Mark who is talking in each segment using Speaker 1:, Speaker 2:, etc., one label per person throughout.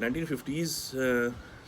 Speaker 1: 1950s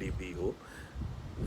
Speaker 1: DPO,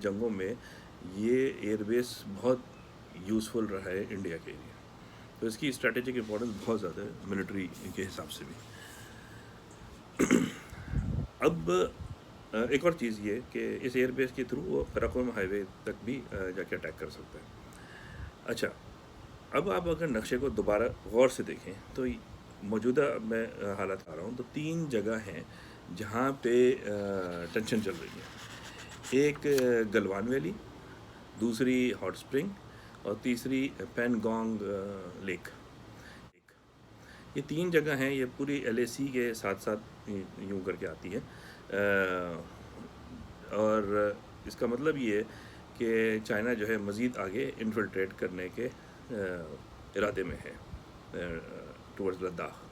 Speaker 1: جنگوں میں یہ ایئر بیس بہت یوزفل رہا ہے انڈیا کے لیے. تو اس کی اسٹریٹجک امپورٹنس بہت زیادہ ہے ملٹری کے حساب سے بھی. اب ایک اور چیز یہ کہ اس ایئر بیس کے تھرو وہ قراقرم ہائی وے تک بھی جا کے اٹیک کر سکتا ہے. اچھا، اب آپ اگر نقشے کو دوبارہ غور سے دیکھیں تو موجودہ میں حالات آ رہا ہوں تو 3 جگہ ہیں جہاں پہ ٹینشن چل رہی ہے. ایک گلوان ویلی، دوسری ہاٹ اسپرنگ، اور تیسری پینگونگ لیک. یہ 3 جگہ ہیں، یہ پوری ایل اے سی کے ساتھ ساتھ یوں کر کے آتی ہے. اور اس کا مطلب یہ ہے کہ چائنا جو ہے مزید آگے انفلٹریٹ کرنے کے ارادے میں ہے ٹورڈز لداخ.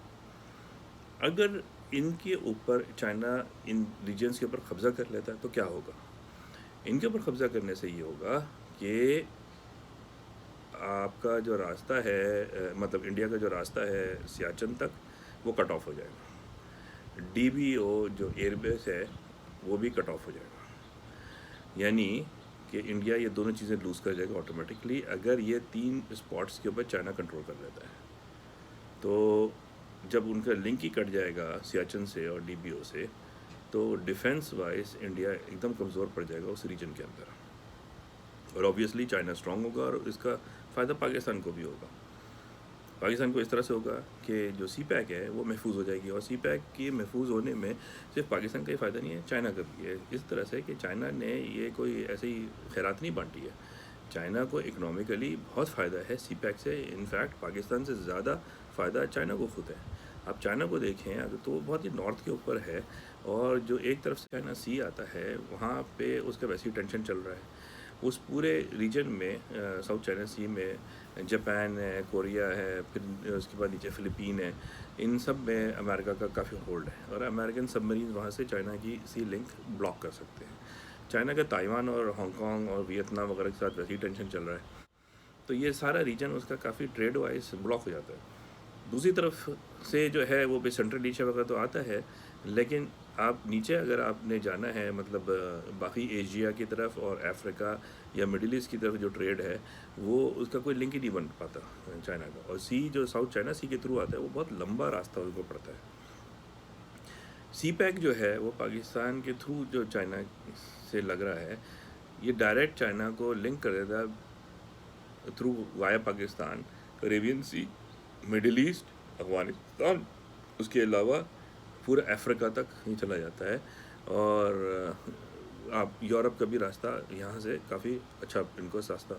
Speaker 1: اگر ان کے اوپر چائنا ان ریجنز کے اوپر قبضہ کر لیتا ہے تو کیا ہوگا؟ ان کے اوپر قبضہ کرنے سے یہ ہوگا کہ آپ کا جو راستہ ہے، مطلب انڈیا کا جو راستہ ہے سیاچن تک، وہ کٹ آف ہو جائے گا. ڈی بی او جو ایئر بیس ہے وہ بھی کٹ آف ہو جائے گا. یعنی کہ انڈیا یہ دونوں چیزیں لوز کر جائے گا آٹومیٹکلی اگر یہ 3 اسپاٹس کے اوپر چائنا کنٹرول کر لیتا ہے. تو جب ان کا لنک ہی کٹ جائے گا سیاچن سے اور ڈی بی او سے، تو ڈیفنس وائز انڈیا ایک دم کمزور پڑ جائے گا اس ریجن کے اندر. اور اوبیسلی چائنا اسٹرانگ ہوگا اور اس کا فائدہ پاکستان کو بھی ہوگا. پاکستان کو اس طرح سے ہوگا کہ جو سی پیک ہے وہ محفوظ ہو جائے گی. اور سی پیک کے محفوظ ہونے میں صرف پاکستان کا ہی فائدہ نہیں ہے، چائنا کا بھی ہے. اس طرح سے کہ چائنا نے یہ کوئی ایسی خیرات نہیں بانٹی ہے. چائنا کو اکنامیکلی بہت فائدہ ہے سی پیک سے. انفیکٹ پاکستان سے زیادہ فائدہ چائنا کو خود ہے. آپ چائنا کو دیکھیں اگر تو وہ بہت ہی نارتھ کے اوپر ہے، اور جو ایک طرف سے چائنا سی آتا ہے وہاں پہ اس کا ویسی ٹینشن چل رہا ہے. اس پورے ریجن میں ساؤتھ چائنا سی میں جاپان ہے، کوریا ہے، پھر اس کے بعد نیچے فلپین ہے. ان سب میں امریکہ کا کافی ہولڈ ہے، اور امریکن سب مرینز وہاں سے چائنا کی سی لنک بلاک کر سکتے ہیں. چائنا کا تائیوان اور ہانگ کانگ اور ویتنام وغیرہ کے ساتھ ویسی ٹینشن چل رہا ہے. تو یہ سارا ریجن اس کا کافی ٹریڈ وائز بلاک ہو جاتا ہے. دوسری طرف سے جو ہے وہ بھی سینٹرل ایشیا وغیرہ تو آتا ہے، لیکن آپ نیچے اگر آپ نے جانا ہے مطلب باقی ایشیا کی طرف اور افریقہ یا مڈل ایسٹ کی طرف جو ٹریڈ ہے وہ اس کا کوئی لنک ہی نہیں بن پاتا چائنا کا. اور سی جو ساؤتھ چائنا سی کے تھرو آتا ہے وہ بہت لمبا راستہ اس کو پڑتا ہے. سی پیک جو ہے وہ پاکستان کے تھرو جو چائنا سے لگ رہا ہے، یہ ڈائریکٹ چائنا کو لنک کر دیتا ہے تھرو وایا پاکستان، کریبین سی، مڈل ایسٹ، افغانستان، اس کے علاوہ پورا افریقہ تک ہی چلا جاتا ہے. اور آپ یورپ کا بھی راستہ یہاں سے کافی اچھا ان کو سستا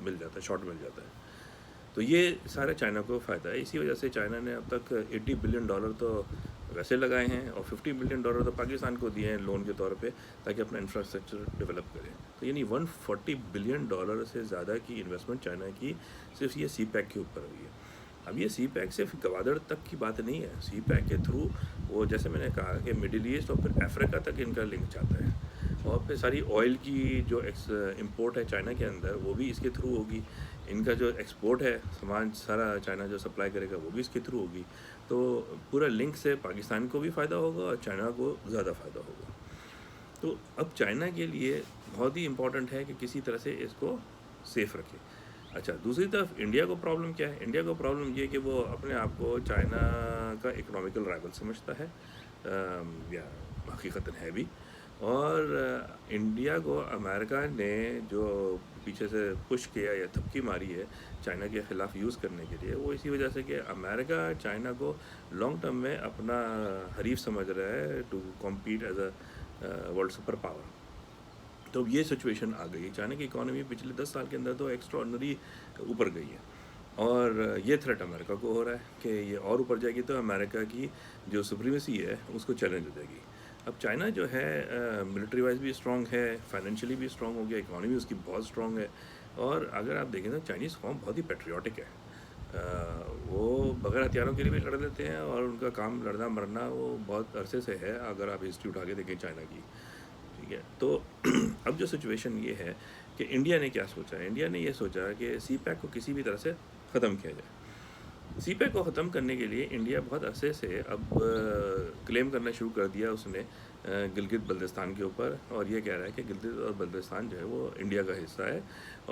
Speaker 1: مل جاتا ہے، شارٹ مل جاتا ہے. تو یہ سارا چائنا کو فائدہ ہے. اسی وجہ سے چائنا نے اب تک $80 بلین تو ویسے لگائے ہیں اور $50 بلین تو پاکستان کو دیے ہیں لون کے طور پہ تاکہ اپنا انفراسٹرکچر ڈیولپ کرے. تو یعنی $140 بلین سے زیادہ کی انویسٹمنٹ چائنا کی صرف یہ سی پیک کے اوپر ہوئی ہے. اب یہ سی پیک صرف گوادر تک کی بات نہیں ہے. سی پیک کے تھرو وہ جیسے میں نے کہا کہ مڈل ایسٹ اور پھر افریقہ تک ان کا لنک جاتا ہے. اور پھر ساری آئل کی جو امپورٹ ہے چائنا کے اندر وہ بھی اس کے تھرو ہوگی. ان کا جو ایکسپورٹ ہے سامان سارا چائنا جو سپلائی کرے گا وہ بھی اس کے تھرو ہوگی. تو پورا لنک سے پاکستان کو بھی فائدہ ہوگا اور چائنا کو زیادہ فائدہ ہوگا. تو اب چائنا کے لیے بہت ہی امپورٹنٹ ہے کہ کسی طرح سے اس کو سیف رکھے. اچھا، دوسری طرف انڈیا کو پرابلم کیا ہے؟ انڈیا کو پرابلم یہ کہ وہ اپنے آپ کو چائنا کا اکنامیکل رائول سمجھتا ہے، یا حقیقتاً ہے بھی. اور انڈیا کو امریکہ نے جو پیچھے سے پش کیا یا تھپکی ماری ہے چائنا کے خلاف یوز کرنے کے لیے، وہ اسی وجہ سے کہ امریکہ چائنا کو لانگ ٹرم میں اپنا حریف سمجھ رہا ہے to compete as a world super power. تو یہ سچویشن آ گئی. چائنا کی اکانومی پچھلے 10 سال کے اندر تو ایکسٹرا آرڈنری اوپر گئی ہے، اور یہ تھریٹ امریکہ کو ہو رہا ہے کہ یہ اور اوپر جائے گی تو امریکہ کی جو سپریمیسی ہے اس کو چیلنج ہو جائے گی. اب چائنا جو ہے ملٹری وائز بھی اسٹرانگ ہے، فائنینشلی بھی اسٹرانگ ہو گیا، اکانومی اس کی بہت اسٹرانگ ہے. اور اگر آپ دیکھیں تو چائنیز قوم بہت ہی پیٹریوٹک ہے. وہ بغیر ہتھیاروں کے لیے بھی لڑ لیتے ہیں، اور ان کا کام لڑنا مرنا وہ بہت عرصے سے ہے اگر آپ ہسٹری اٹھا کے دیکھیں چائنا کی. ٹھیک ہے، تو اب جو سچویشن یہ ہے کہ انڈیا نے کیا سوچا ہے. انڈیا نے یہ سوچا کہ سی پیک کو کسی بھی طرح سے ختم کیا جائے. سی پیک کو ختم کرنے کے لیے انڈیا بہت عرصے سے اب کلیم کرنا شروع کر دیا اس نے گلگت بلتستان کے اوپر، اور یہ کہہ رہا ہے کہ گلگت اور بلتستان جو ہے وہ انڈیا کا حصہ ہے،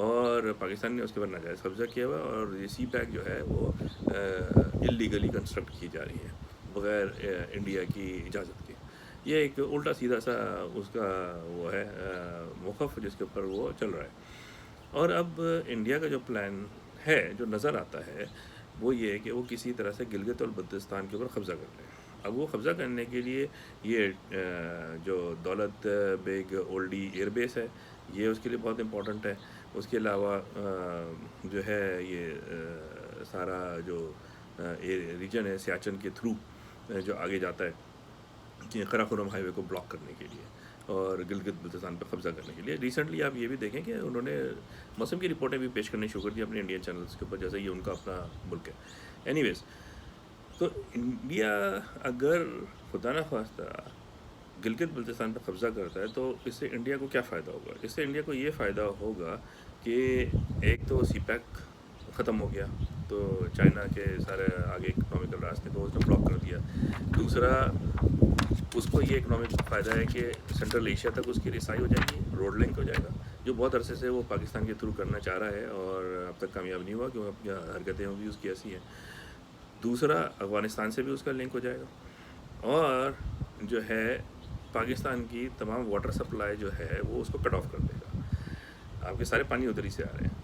Speaker 1: اور پاکستان نے اس کے اوپر ناجائز قبضہ کیا ہوا ہے، اور یہ سی پیک جو ہے وہ اللیگلی کنسٹرکٹ کی جا رہی ہے بغیر انڈیا کی اجازت کے۔ یہ ایک الٹا سیدھا سا اس کا وہ ہے موقف جس کے اوپر وہ چل رہا ہے۔ اور اب انڈیا کا جو پلان ہے جو نظر آتا ہے وہ یہ ہے کہ وہ کسی طرح سے گلگت اور بلتستان کے اوپر قبضہ کر لیں۔ اب وہ قبضہ کرنے کے لیے یہ جو دولت بیگ اولڈی ایئر بیس ہے یہ اس کے لیے بہت امپورٹنٹ ہے۔ اس کے علاوہ جو ہے یہ سارا جو ریجن ہے سیاچن کے تھرو جو آگے جاتا ہے کہ قراقرم ہائی وے کو بلاک کرنے کے لیے اور گلگت بلتستان پہ قبضہ کرنے کے لیے۔ ریسنٹلی آپ یہ بھی دیکھیں کہ انہوں نے موسم کی رپورٹیں بھی پیش کرنی شروع کر دی اپنے انڈین چینلز کے اوپر، جیسے یہ ان کا اپنا ملک ہے۔ اینی ویز، تو انڈیا اگر خدا نخواستہ گلگت بلتستان پہ قبضہ کرتا ہے تو اس سے انڈیا کو کیا فائدہ ہوگا؟ اس سے انڈیا کو یہ فائدہ ہوگا کہ ایک تو سی پیک ختم ہو گیا، تو چائنا کے سارے آگے اکنامیکل راستے کو اس نے بلاک کر دیا۔ دوسرا اس کو یہ اکنامک فائدہ ہے کہ سینٹرل ایشیا تک اس کی رسائی ہو جائے گی، روڈ لنک ہو جائے گا، جو بہت عرصے سے وہ پاکستان کے تھرو کرنا چاہ رہا ہے اور اب تک کامیاب نہیں ہوا کیونکہ حرکتیں بھی اس کی ایسی ہیں۔ دوسرا افغانستان سے بھی اس کا لنک ہو جائے گا، اور جو ہے پاکستان کی تمام واٹر سپلائی جو ہے وہ اس کو کٹ آف کر دے گا۔ آپ کے سارے پانی ادھر ہی سے آ رہے ہیں۔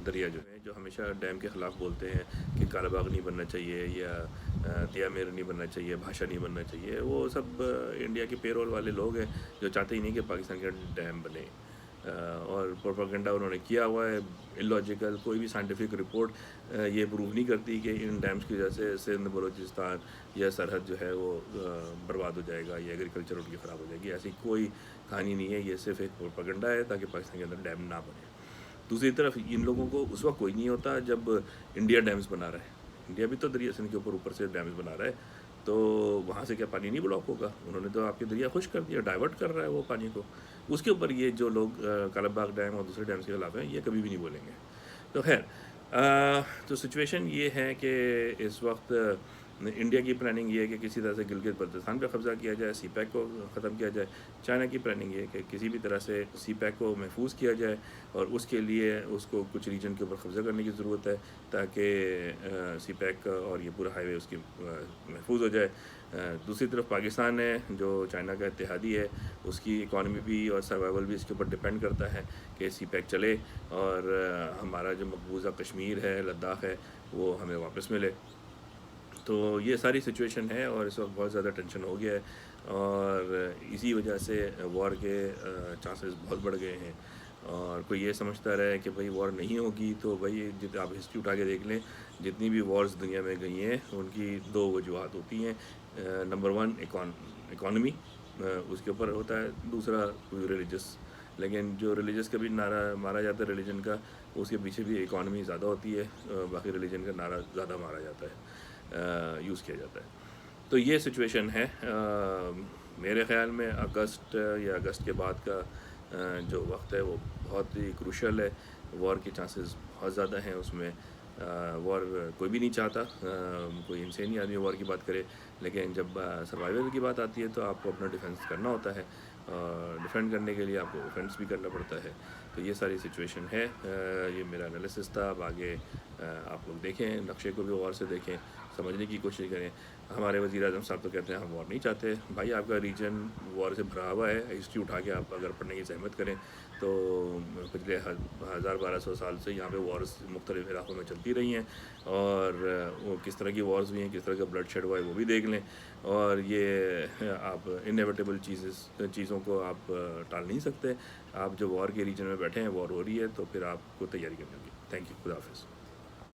Speaker 1: دریا جو ہے جو ہمیشہ ڈیم کے خلاف بولتے ہیں کہ کالا باغ نہیں بننا چاہیے یا تیا میر نہیں بننا چاہیے، بھاشا نہیں بننا چاہیے، وہ سب انڈیا کے پے رول والے لوگ ہیں جو چاہتے ہی نہیں کہ پاکستان کا ڈیم بنے، اور پروپیگنڈا انہوں نے کیا ہوا ہے اللاجیکل۔ کوئی بھی سائنٹیفک رپورٹ یہ پروو نہیں کرتی کہ ان ڈیمز کی وجہ سے سندھ بلوچستان یا سرحد جو ہے وہ برباد ہو جائے گا یا ایگریکلچر ان کی خراب ہو جائے گی، ایسی کوئی کہانی نہیں ہے۔ یہ صرف ایک پروپیگنڈا ہے تاکہ پاکستان کے اندر ڈیم نہ بنے۔ دوسری طرف ان لوگوں کو اس وقت کوئی نہیں ہوتا جب انڈیا ڈیمز بنا رہا ہے۔ انڈیا بھی تو دریا سندھ کے اوپر سے ڈیمز بنا رہا ہے، تو وہاں سے کیا پانی نہیں بلاک ہوگا؟ انہوں نے تو آپ کے دریا خشک کر دیا، ڈائیورٹ کر رہا ہے وہ پانی کو۔ اس کے اوپر یہ جو لوگ کالا باغ ڈیم اور دوسرے ڈیمز کے خلاف ہیں یہ کبھی بھی نہیں بولیں گے۔ تو خیر تو سچویشن یہ ہے کہ اس وقت انڈیا کی پلاننگ یہ ہے کہ کسی طرح سے گلگت بلتستان پہ قبضہ کیا جائے، سی پیک کو ختم کیا جائے۔ چائنا کی پلاننگ یہ ہے کہ کسی بھی طرح سے سی پیک کو محفوظ کیا جائے، اور اس کے لیے اس کو کچھ ریجن کے اوپر قبضہ کرنے کی ضرورت ہے تاکہ سی پیک اور یہ پورا ہائی وے اس کی محفوظ ہو جائے۔ دوسری طرف پاکستان ہے جو چائنا کا اتحادی ہے، اس کی اکانومی بھی اور سروائیول بھی اس کے اوپر ڈپینڈ کرتا ہے کہ سی پیک چلے اور ہمارا جو مقبوضہ کشمیر ہے، لداخ ہے، وہ ہمیں واپس ملے۔ تو یہ ساری سچویشن ہے اور اس وقت بہت زیادہ ٹینشن ہو گیا ہے، اور اسی وجہ سے وار کے چانسز بہت بڑھ گئے ہیں۔ اور کوئی یہ سمجھتا رہے کہ بھئی وار نہیں ہوگی، تو بھئی آپ ہسٹری اٹھا کے دیکھ لیں، جتنی بھی وارز دنیا میں گئی ہیں ان کی دو وجوہات ہوتی ہیں۔ نمبر ون اکانومی، اس کے اوپر ہوتا ہے، دوسرا ریلیجس۔ لیکن جو ریلیجس کا بھی نعرہ مارا جاتا ہے ریلیجن کا، اس کے پیچھے بھی اکانومی زیادہ ہوتی ہے، باقی ریلیجن کا نعرہ زیادہ مارا جاتا ہے، یوز کیا جاتا ہے۔ تو یہ سچویشن ہے۔ میرے خیال میں اگست یا اگست کے بعد کا جو وقت ہے وہ بہت ہی کروشل ہے۔ وار کے چانسز بہت زیادہ ہیں اس میں۔ وار کوئی بھی نہیں چاہتا، کوئی انسانی آدمی وار کی بات کرے، لیکن جب سروائیول کی بات آتی ہے تو آپ کو اپنا ڈیفینس کرنا ہوتا ہے، اور ڈیفینڈ کرنے کے لیے آپ کو اوفینس بھی کرنا پڑتا ہے۔ تو یہ ساری سچویشن ہے۔ یہ میرا انالیسس تھا۔ اب آگے آپ لوگ دیکھیں، نقشے کو بھی غور سے دیکھیں، سمجھنے کی کوشش کریں۔ ہمارے وزیر اعظم صاحب تو کہتے ہیں ہم وار نہیں چاہتے۔ بھائی آپ کا ریجن وار سے بھرا ہوا ہے، ہسٹری اٹھا کے آپ اگر پڑھنے کی زحمت کریں تو پچھلے 1200 سال سے یہاں پہ وارز مختلف علاقوں میں چلتی رہی ہیں، اور وہ کس طرح کی وارز ہوئی ہیں، کس طرح کا بلڈ شیڈ ہوا ہے وہ بھی دیکھ لیں۔ اور یہ آپ انیویٹیبل چیزوں کو آپ ٹال نہیں سکتے۔ آپ جو وار کے ریجن میں بیٹھے ہیں، وار ہو رہی ہے، تو پھر آپ کو تیاری کرنی ہوگی۔ تھینک یو، خدا حافظ۔